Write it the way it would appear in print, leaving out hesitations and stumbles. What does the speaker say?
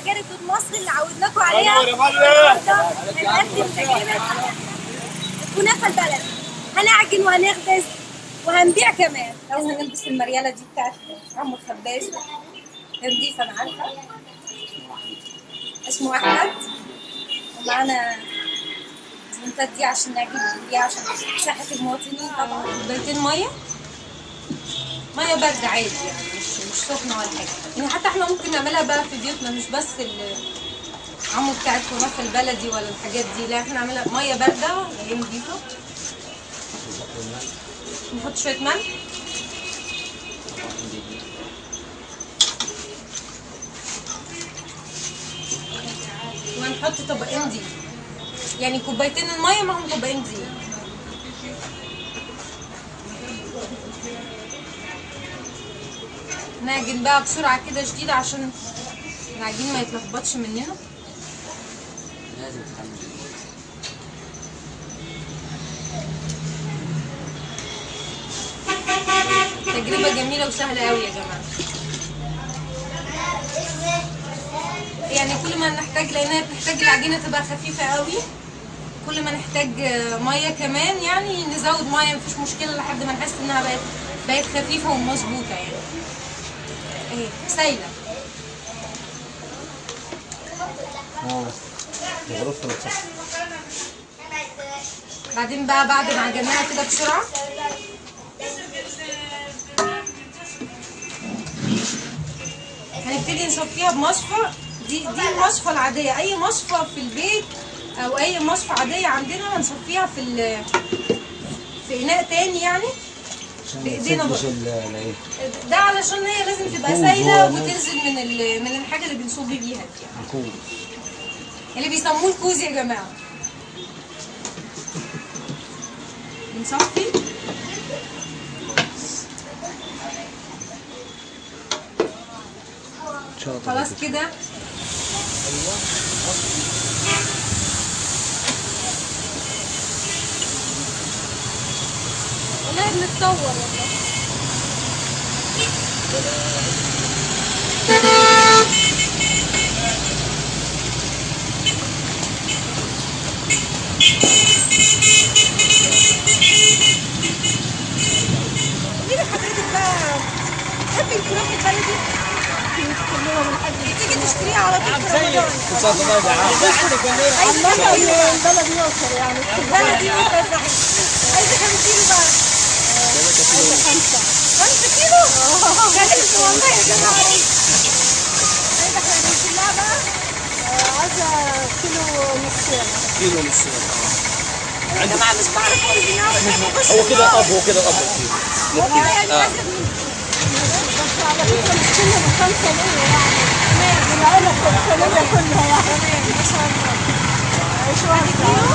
تجارب دود مصر اللي عودناكم عليها. النهارده هنقدم تجربه الكنافه البلدي، هنعجن وهنخبز وهنبيع كمان. لازم نلبس المرياله دي بتاعت عم الخباز، نضيف انا عارفه، اسمه احمد، ومعانا الزنتات دي عشان نعجن بيها عشان صحه المواطنين. طبعا كوبايتين ميه بارده عادي، يعني مش سخنه ولا حاجه، يعني حتى احنا ممكن نعملها بقى في بيوتنا، مش بس العمو بتاع الكنافه البلدي ولا الحاجات دي، لا احنا نعملها ميه بارده اللي هي نضيفه. نحط شويه ملح وهنحط طبقين دي، يعني كوبايتين الميه معهم طبقين دي. نعجن بقى بسرعه كده شديده عشان العجين ما يتلخبطش مننا. لازم تتعمل تجربه جميله وسهله قوي يا جماعه، يعني كل ما نحتاج، لانها بتحتاج العجينه تبقى خفيفه قوي، كل ما نحتاج ميه كمان يعني نزود ميه، مفيش مشكله لحد ما نحس انها بقت خفيفه ومظبوطه يعني. اهي سايله. بعدين بقى بعد ما عجناها كده بسرعه هنبتدي نصفيها بمصفى. دي المصفى العاديه، اي مصفى في البيت او اي مصفى عاديه عندنا هنصفيها في اناء تاني يعني بايدينا بقى. ده علشان هي لازم تبقى سايله وتنزل من الحاجه اللي بنصب بيها دي، يعني اللي بيسموه الكوز يا جماعه. بنصفي خلاص كده. والله بنتصور والله. قولي لي حضرتك بقى، تحبي الكنافه البلدي؟ تيجي تشتريها على طول في رمضان. البلدي يوصل يعني. البلدي يوصل صحيح. عايزة كام كيلو بقى؟ عايزة 5. 5 كيلو؟ غالبا والله يا جماعة. عايزة احنا نشيلها بقى؟ عايزة كيلو ونص. كيلو ونص. يا جماعة مش بعرف هو كده الأب، هو كده الأب. والله يعني بس على فكرة مش كلهم 5 ليا يعني. العيلة الكلية كلها يعني. ما شاء الله. ايش واحد كيلو؟